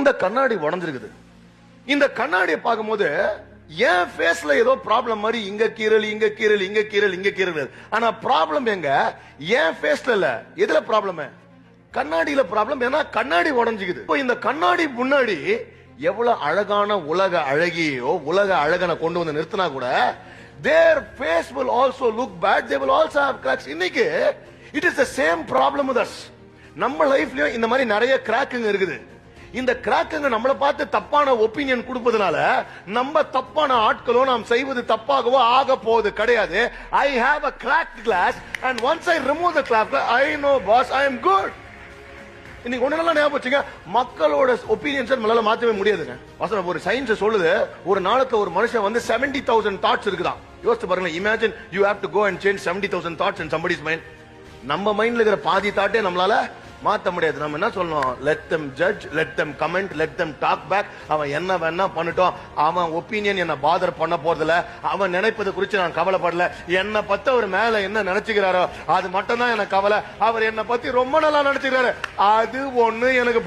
இந்த கண்ணாடி உடைஞ்சிருக்குது. இந்த கண்ணாடியை பார்க்கும்போது என் ஃபேஸ்ல ஏதோ ப்ராப்ளம் மாதிரி இங்க கீரல் இங்க கீரல் இங்க கீரல் இங்க கீரல். ஆனா ப்ராப்ளம் எங்க என் ஃபேஸ்ல இல்ல. எதுல ப்ராப்ளம்? கண்ணாடியில ப்ராப்ளம். ஏன்னா கண்ணாடி உடைஞ்சிக்குது. இப்போ இந்த கண்ணாடி முன்னாடி எவ்வளவு அழகான உலக அழகியோ உலக அழகனை கொண்டு வந்து நிறுத்தினா கூட their face will also look bad, they will also have cracks. இன்னைக்கு it is the same problem with us. நம்ம லைஃப்லயும் இந்த மாதிரி நிறைய கிராக்குங்க இருக்குது. இந்த கிராக்குங்க நம்மளை பார்த்து தப்பான ஒப்பீனியன் கொடுப்பதனால நம்ம தப்பான ஆட்களோ நாம் செய்வது தப்பாகவோ ஆக போவது கிடையாது. I have a cracked glass and once I remove the cracked glass, I know boss, I am good. இன்னைக்கு ஒண்ணு நல்லா ஞாபகம் வச்சுங்க, மக்களோட ஒப்பீனியன்ஸ் நம்மளால மாத்தவே முடியாதுங்க. வசனம் ஒரு சயின்ஸ் சொல்லுது, ஒரு நாளுக்கு ஒரு மனுஷன் வந்து 70,000 தாட்ஸ் இருக்குதான். யோசிச்சு பாருங்க. Imagine you have to go and change 70,000 thoughts in somebody's mind. நம்ம மைண்ட்ல இருக்கிற பாதி தாட்டே நம்மளால மாத்த முடியாது. நம்ம என்ன சொல்லணும்? Let them judge, let them comment, let them talk back. அவன் என்ன வேணா பண்ணட்டும், அவன் ஒப்பீனியன் என்ன பாதர் பண்ண போறதில்ல, அவன் நினைப்பது குறித்து நான் கவலைப்படல. என்னை பத்தி அவர் மேல என்ன நினைச்சுக்கிறாரோ அது மட்டும் தான் எனக்கு கவலை. அவர் என்னை பத்தி ரொம்ப நல்லா நினைச்சுக்கிறாரு, அது ஒண்ணு எனக்கு